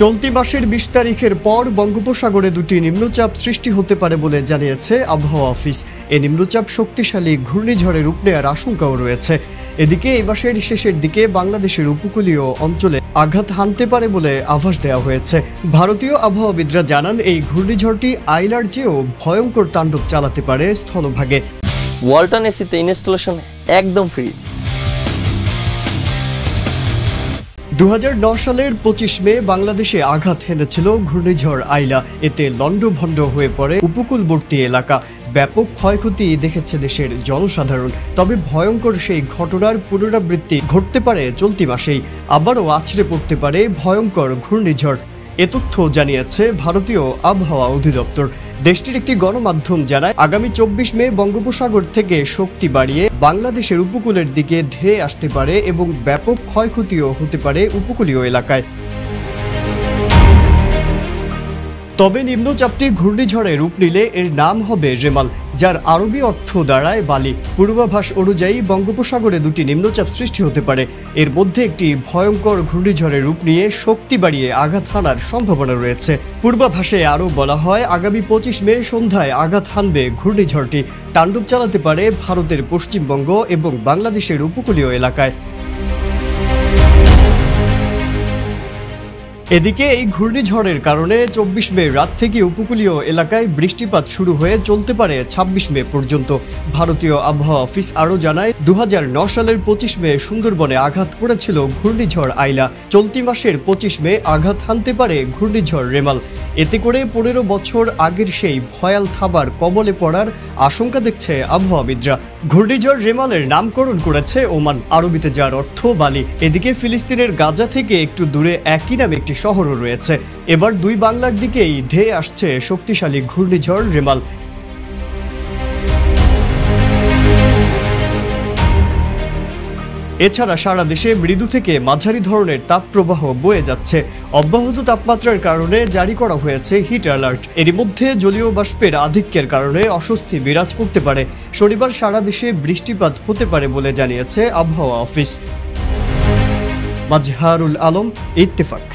চলতি মাসের ২০ তারিখের পর বঙ্গোপসাগরে দুটি নিম্নচাপ সৃষ্টি হতে পারে বলে জানিয়েছে আবহাওয়া অফিস। এই নিম্নচাপ শক্তিশালী ঘূর্ণিঝড়ে রূপ নেওয়ার আশঙ্কাও রয়েছে। এদিকে এই মাসের শেষের দিকে বাংলাদেশের উপকূলীয় অঞ্চলে আঘাত হানতে পারে বলে আভাস দেওয়া হয়েছে। ভারতীয় আবহাওয়াবিদরা জানান, এই ঘূর্ণিঝড়টি আইলার চেয়েও ভয়ঙ্কর তাণ্ডব চালাতে পারে স্থলভাগে। ওয়ালটন এসিতে ইনস্টলেশন একদম ফ্রি। ২০০৯ সালের ২৫ মে বাংলাদেশে আঘাত হেনেছিল ঘূর্ণিঝড় আইলা। এতে লণ্ডভণ্ড হয়ে পড়ে উপকূলবর্তী এলাকা। ব্যাপক ক্ষয়ক্ষতি দেখেছে দেশের জনসাধারণ। তবে ভয়ঙ্কর সেই ঘটনার পুনরাবৃত্তি ঘটতে পারে চলতি মাসেই। আবারও আছড়ে পড়তে পারে ভয়ঙ্কর ঘূর্ণিঝড়। এ তথ্য জানিয়েছে ভারতীয় আবহাওয়া অধিদপ্তর। দেশটির একটি গণমাধ্যম জানায়, আগামী ২৪ মে বঙ্গোপসাগর থেকে শক্তি বাড়িয়ে বাংলাদেশের উপকূলের দিকে ধেয়ে আসতে পারে এবং ব্যাপক ক্ষয়ক্ষতিও হতে পারে উপকূলীয় এলাকায়। তবে নিম্নচাপটি ঘূর্ণিঝড়ে রূপ নিলে এর নাম হবে রেমাল, যার আরবি অর্থ দাঁড়ায় বালি। পূর্বাভাস অনুযায়ী বঙ্গোপসাগরে দুটি নিম্নচাপ সৃষ্টি হতে পারে। এর মধ্যে একটি ভয়ঙ্কর ঘূর্ণিঝড়ের রূপ নিয়ে শক্তি বাড়িয়ে আঘাত হানার সম্ভাবনা রয়েছে। পূর্বাভাসে আরও বলা হয়, আগামী ২৫ মে সন্ধ্যায় আঘাত হানবে ঘূর্ণিঝড়টি। তাণ্ডব চালাতে পারে ভারতের পশ্চিমবঙ্গ এবং বাংলাদেশের উপকূলীয় এলাকায়। এদিকে এই ঘূর্ণিঝড়ের কারণে ২৪ মে রাত থেকে উপকূলীয় এলাকায় বৃষ্টিপাত শুরু হয়ে চলতে পারে ২৬ মে পর্যন্ত। ভারতীয় আবহাওয়া অফিস আরও জানায়, ২০০৯ সালের ২৫ মে সুন্দরবনে আঘাত করেছিল ঘূর্ণিঝড় আইলা। চলতি মাসের ২৫ মে আঘাত হানতে পারে ঘূর্ণিঝড় রেমাল। এতে করে ১৫ বছর আগের সেই ভয়াল থাবার কবলে পড়ার আশঙ্কা দেখছে আবহাওয়াবিদরা। ঘূর্ণিঝড় রেমালের নামকরণ করেছে ওমান, আরবিতে যার অর্থ বালি। এদিকে ফিলিস্তিনের গাজা থেকে একটু দূরে একই নামে একটি শহরও রয়েছে। এবার দুই বাংলার দিকেই ধেয়ে আসছে শক্তিশালী ঘূর্ণিঝড় রেমাল। এছাড়া সারা দেশে মৃদু থেকে মাঝারি ধরনের তাপপ্রবাহ বয়ে যাচ্ছে। অব্যাহত তাপমাত্রার কারণে জারি করা হয়েছে হিট অ্যালার্ট। এরই মধ্যে জলীয় বাষ্পের আধিক্যের কারণে অস্বস্তি বিরাজ করতে পারে। শনিবার সারা দেশে বৃষ্টিপাত হতে পারে বলে জানিয়েছে আবহাওয়া অফিস। মাজহারুল আলম, ইত্তেফাক।